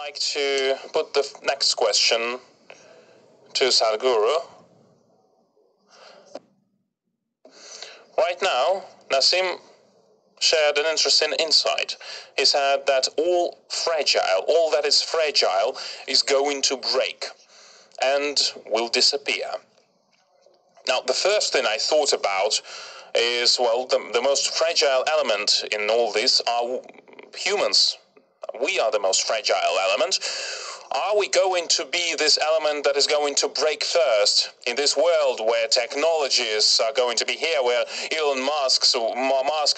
like to put the next question to Sadhguru. Right now, Nassim shared an interesting insight. He said that all that is fragile is going to break and will disappear. Now, the first thing I thought about is, well, the most fragile element in all this are humans. We are the most fragile element. Are we going to be this element that is going to break first in this world where technologies are going to be here, where Elon Musk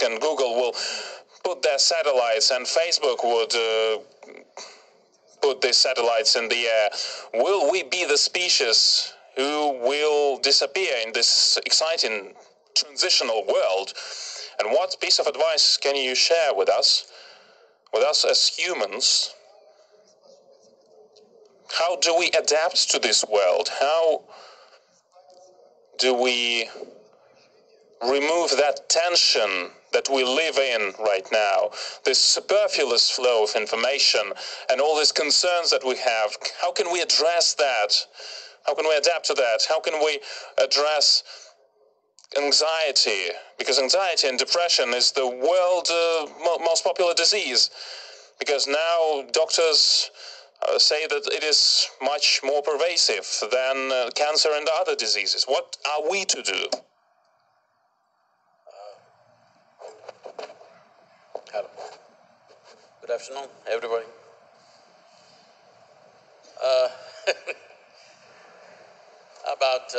and Google will put their satellites and Facebook would put their satellites in the air? Will we be the species who will disappear in this exciting transitional world? And what piece of advice can you share with us as humans? How do we adapt to this world? How do we remove that tension that we live in right now, this superfluous flow of information and all these concerns that we have? How can we address that? How can we adapt to that? How can we address anxiety? Because anxiety and depression is the world's most popular disease. Because now doctors say that it is much more pervasive than cancer and other diseases. What are we to do? Hello. Good afternoon, everybody. About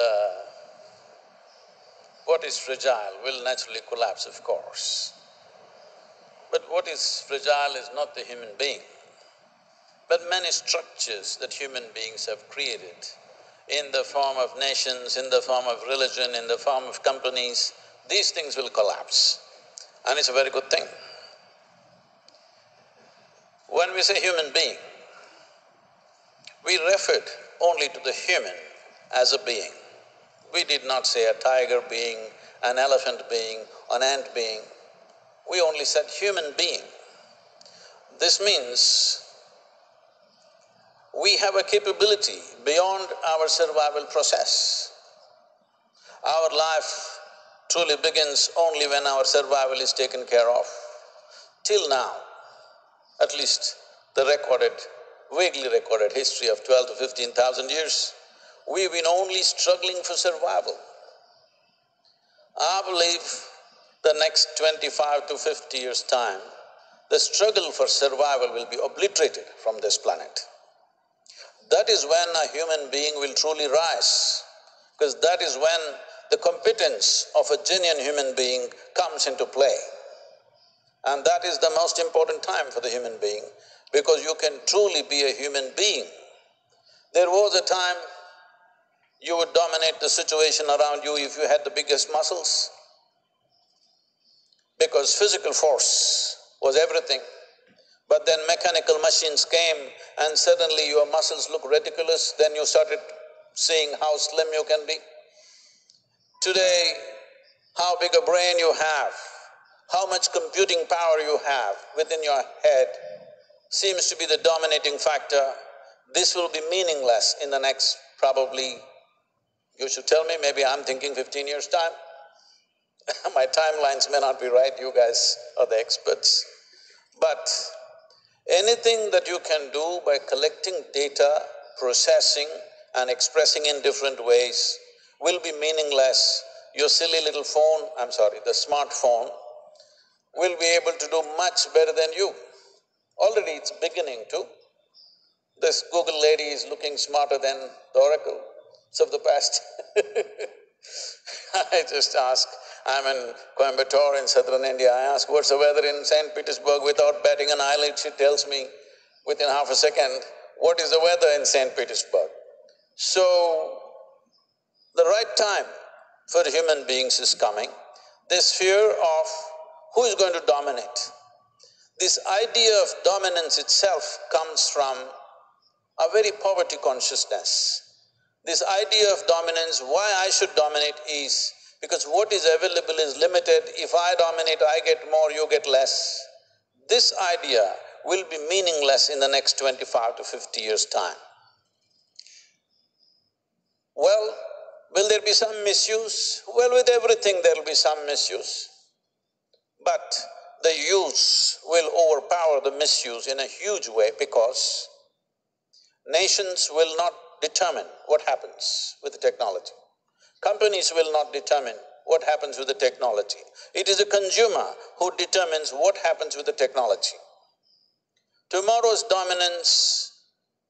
what is fragile will naturally collapse, of course. But what is fragile is not the human being, but many structures that human beings have created in the form of nations, in the form of religion, in the form of companies. These things will collapse, and it's a very good thing. When we say human being, we referred only to the human as a being. We did not say a tiger being, an elephant being, an ant being. We only said human being. This means we have a capability beyond our survival process. Our life truly begins only when our survival is taken care of. Till now, at least the vaguely recorded history of 12 to 15,000 years, we've been only struggling for survival. I believe the next 25 to 50 years' time, the struggle for survival will be obliterated from this planet. That is when a human being will truly rise, because that is when the competence of a genuine human being comes into play. And that is the most important time for the human being, because you can truly be a human being. There was a time you would dominate the situation around you if you had the biggest muscles, because physical force was everything. But then mechanical machines came and suddenly your muscles look ridiculous, then you started seeing how slim you can be. Today, how big a brain you have, how much computing power you have within your head seems to be the dominating factor. This will be meaningless in the next probably, you should tell me, maybe I'm thinking 15 years' time. My timelines may not be right, you guys are the experts. But anything that you can do by collecting data, processing and expressing in different ways will be meaningless. Your silly little phone, the smartphone, will be able to do much better than you. Already it's beginning to. This Google lady is looking smarter than the oracles of the past. I just ask, I'm in Coimbatore in southern India, I ask, what's the weather in St. Petersburg? Without batting an eyelid, she tells me within half a second, what is the weather in St. Petersburg? So, the right time for human beings is coming. This fear of who is going to dominate. This idea of dominance itself comes from a very poverty consciousness. This idea of dominance, why I should dominate is because what is available is limited. If I dominate, I get more, you get less. This idea will be meaningless in the next 25 to 50 years' time. Well, will there be some misuse? Well, with everything there will be some misuse. But the use will overpower the misuse in a huge way because nations will not determine what happens with the technology. Companies will not determine what happens with the technology. It is the consumer who determines what happens with the technology. Tomorrow's dominance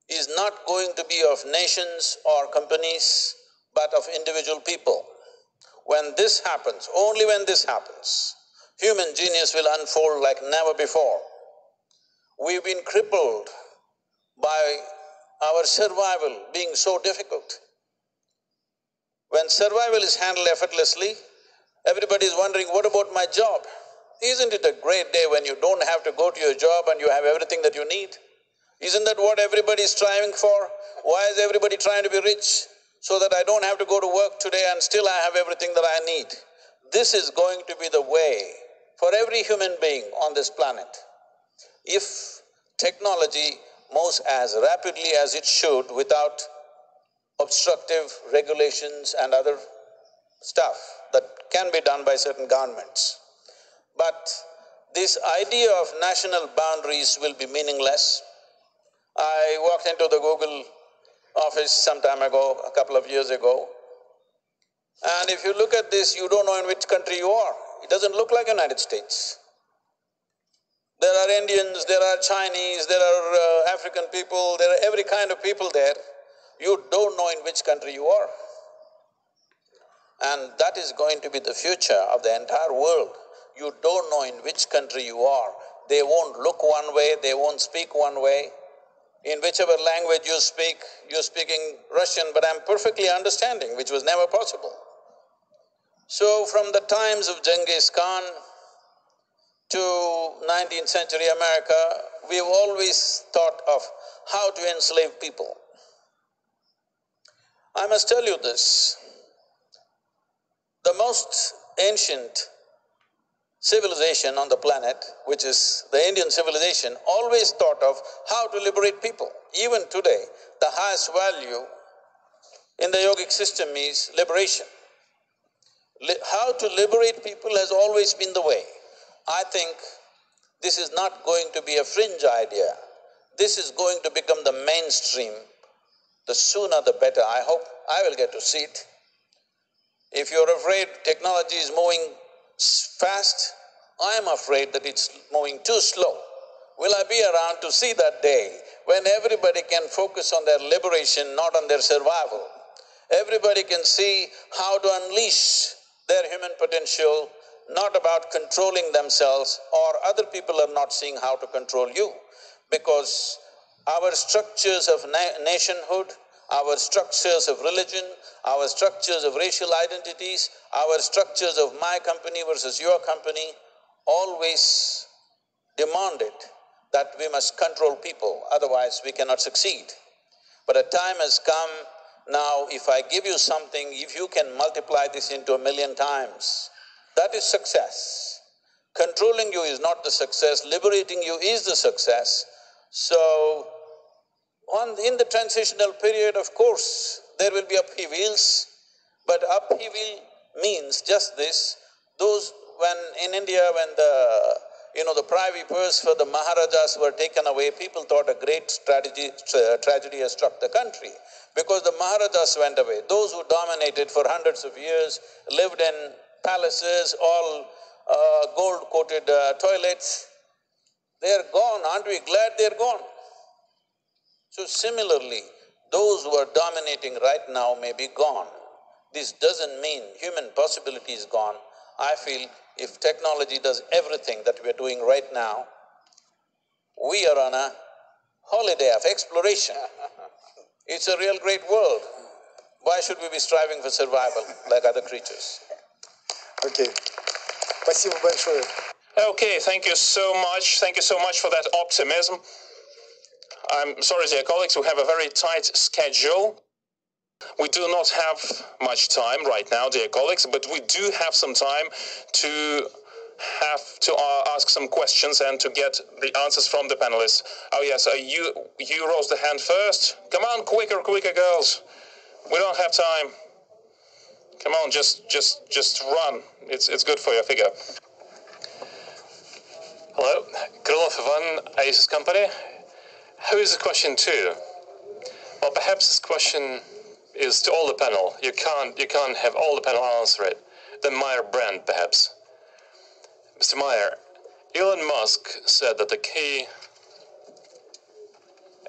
is not going to be of nations or companies, but of individual people. When this happens, only when this happens, human genius will unfold like never before. We've been crippled by our survival being so difficult. When survival is handled effortlessly, everybody is wondering, what about my job? Isn't it a great day when you don't have to go to your job and you have everything that you need? Isn't that what everybody is striving for? Why is everybody trying to be rich? So that I don't have to go to work today and still I have everything that I need. This is going to be the way for every human being on this planet. If technology moves as rapidly as it should without obstructive regulations and other stuff that can be done by certain governments. But this idea of national boundaries will be meaningless. I walked into the Google office some time ago, a couple of years ago, and if you look at this, you don't know in which country you are. It doesn't look like United States. There are Indians, there are Chinese, there are African people, there are every kind of people there. You don't know in which country you are. And that is going to be the future of the entire world. You don't know in which country you are. They won't look one way, they won't speak one way. In whichever language you're speaking Russian, but I'm perfectly understanding, which was never possible. So from the times of Genghis Khan to 19th century America, we've always thought of how to enslave people. I must tell you this, the most ancient civilization on the planet, which is the Indian civilization, always thought of how to liberate people. Even today, the highest value in the yogic system is liberation. How to liberate people has always been the way. I think this is not going to be a fringe idea. This is going to become the mainstream. The sooner the better. I hope I will get to see it. If you're afraid technology is moving fast, I am afraid that it's moving too slow. Will I be around to see that day when everybody can focus on their liberation, not on their survival? Everybody can see how to unleash their human potential, not about controlling themselves, or other people are not seeing how to control you. Because our structures of nationhood, our structures of religion, our structures of racial identities, our structures of my company versus your company always demanded that we must control people, otherwise we cannot succeed. But a time has come now, if I give you something, if you can multiply this into 1,000,000 times, that is success. Controlling you is not the success, liberating you is the success. So, in the transitional period, of course, there will be upheavals, but upheaval means just this. When in India, when the privy purse for the Maharajas were taken away, people thought a great tragedy has struck the country. Because the Maharajas went away. Those who dominated for hundreds of years, lived in palaces, all gold-coated toilets, they're gone. Aren't we glad they're gone? So similarly, those who are dominating right now may be gone. This doesn't mean human possibility is gone. I feel if technology does everything that we're doing right now, we are on a holiday of exploration. It's a real great world. Why should we be striving for survival like other creatures? Okay. Спасибо большое. Okay, thank you so much. Thank you so much for that optimism. I'm sorry, dear colleagues, we have a very tight schedule. We do not have much time right now, dear colleagues, but we do have some time to have to ask some questions and to get the answers from the panelists. Oh yes, you rose the hand first. Come on, quicker, girls. We don't have time. Come on, just run. It's good for your figure. Hello, Krylov Ivan, Aces Company. Who is the question to? Well, perhaps this question is to all the panel. You can't have all the panel answer it. Then Meyer Brand, perhaps. Mr. Meyer, Elon Musk said that the key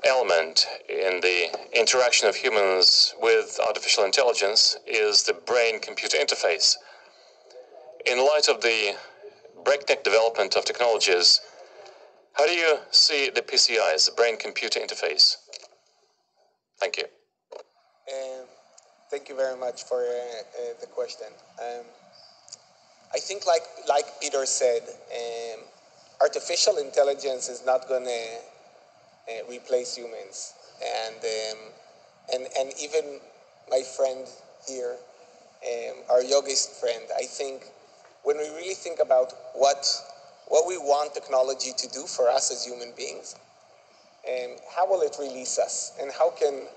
element in the interaction of humans with artificial intelligence is the brain-computer interface. In light of the breakneck development of technologies, how do you see the PCIs, the brain-computer interface? Thank you. Thank you very much for the question. I think, like Peter said, artificial intelligence is not going to replace humans, and even my friend here, our yogist friend, I think when we really think about what we want technology to do for us as human beings, how will it release us, and how can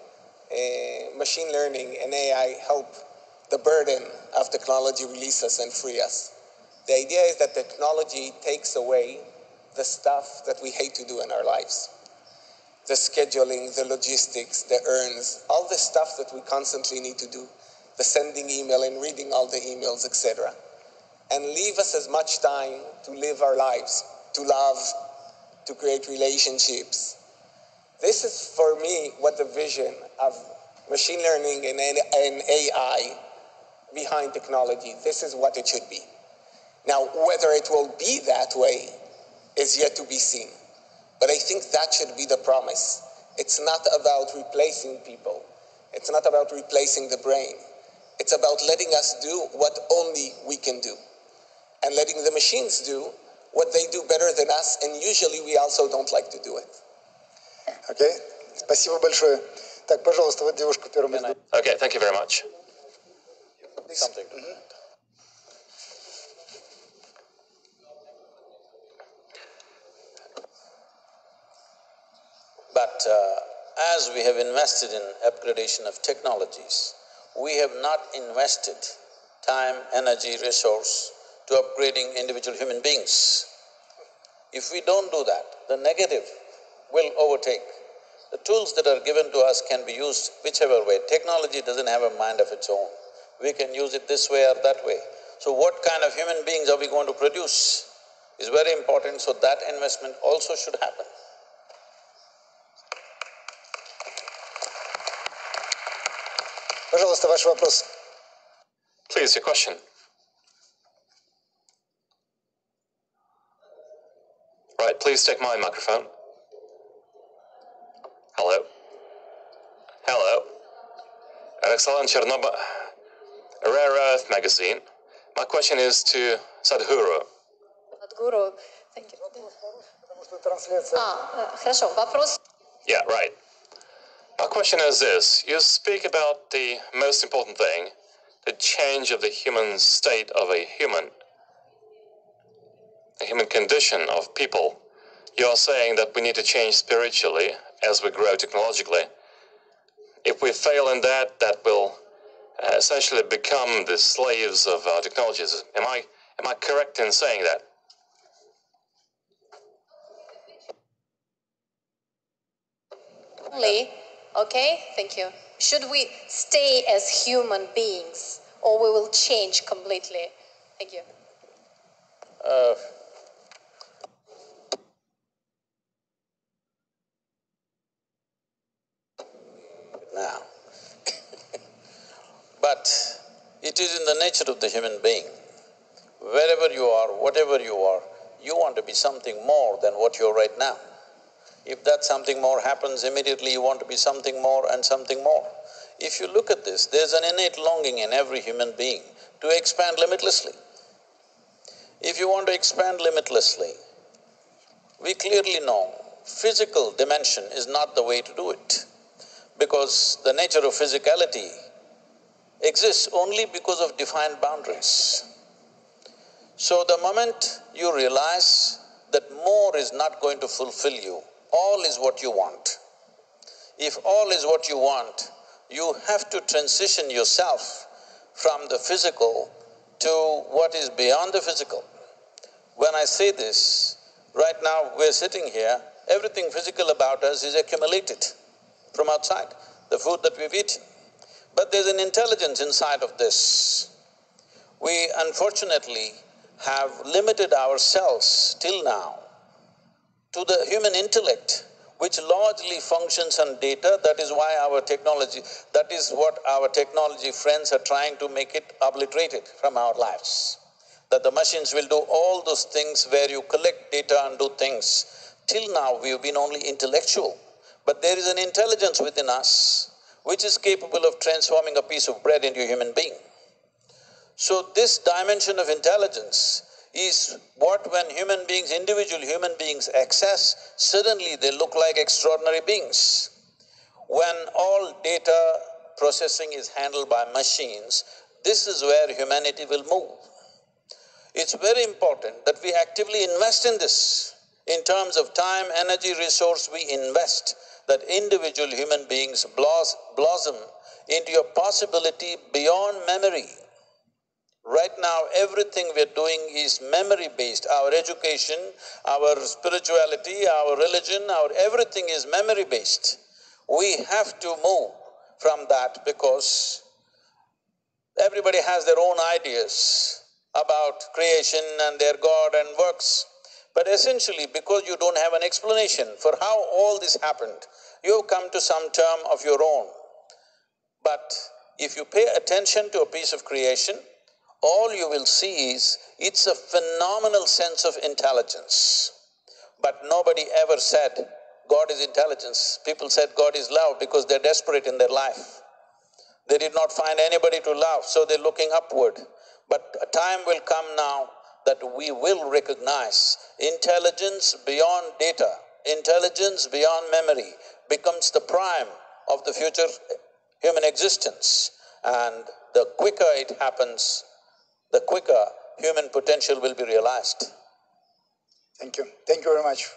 machine learning and AI help the burden of technology release us and free us? The idea is that technology takes away the stuff that we hate to do in our lives. The scheduling, the logistics, the earns, all the stuff that we constantly need to do, the sending email and reading all the emails, etc. And leave us as much time to live our lives, to love, to create relationships. This is, for me, what the vision of machine learning and AI behind technology, this is what it should be. Now, whether it will be that way is yet to be seen. But I think that should be the promise. It's not about replacing people. It's not about replacing the brain. It's about letting us do what only we can do, and letting the machines do what they do better than us, and usually we also don't like to do it. Окей, спасибо большое. Так, пожалуйста, вот девушка в первом ряду. Okay, thank you very much. Something. But as we have invested in upgradation of technologies, we have not invested time, energy, resource to upgrading individual human beings. If we don't do that, the negative will overtake. The tools that are given to us can be used whichever way. Technology doesn't have a mind of its own. We can use it this way or that way. So what kind of human beings are we going to produce is very important, so that investment also should happen. Пожалуйста, ваш вопрос. Please, your question. Right, please take my microphone. Hello. Hello. Alexander Chernobyl, Rare Earth magazine. My question is to Sadhguru. Sadhguru, thank you. Потому что трансляция. Хорошо, вопрос. Yeah, right. My question is this. You speak about the most important thing, the change of the human state of a human condition of people. You are saying that we need to change spiritually as we grow technologically. If we fail in that, that will essentially become the slaves of our technologies. Am I correct in saying that? Only, okay, thank you. Should we stay as human beings or we will change completely? Thank you. Now, but it is in the nature of the human being. Wherever you are, whatever you are, you want to be something more than what you are right now. If that something more happens, immediately you want to be something more and something more. If you look at this, there's an innate longing in every human being to expand limitlessly. If you want to expand limitlessly, we clearly know physical dimension is not the way to do it, because the nature of physicality exists only because of defined boundaries. So the moment you realize that more is not going to fulfill you, all is what you want. If all is what you want, you have to transition yourself from the physical to what is beyond the physical. When I say this, right now we're sitting here, everything physical about us is accumulated from outside, the food that we've eaten. But there's an intelligence inside of this. We unfortunately have limited ourselves till now to the human intellect, which largely functions on data. That is why that is what our technology friends are trying to make it obliterated from our lives. That the machines will do all those things where you collect data and do things. Till now, we've been only intellectual. But there is an intelligence within us which is capable of transforming a piece of bread into a human being. So this dimension of intelligence is what when individual human beings access, suddenly they look like extraordinary beings. When all data processing is handled by machines, this is where humanity will move. It's very important that we actively invest in this. In terms of time, energy, resource, we invest that individual human beings blossom into a possibility beyond memory. Right now, everything we're doing is memory-based. Our education, our spirituality, our religion, our everything is memory-based. We have to move from that because everybody has their own ideas about creation and their God and works. But essentially, because you don't have an explanation for how all this happened, you've come to some term of your own. But if you pay attention to a piece of creation, all you will see is it's a phenomenal sense of intelligence. But nobody ever said God is intelligence. People said God is love because they're desperate in their life. They did not find anybody to love, so they're looking upward. But a time will come now that we will recognize intelligence beyond data, intelligence beyond memory becomes the prime of the future human existence. And the quicker it happens, the quicker human potential will be realized. Thank you. Thank you very much.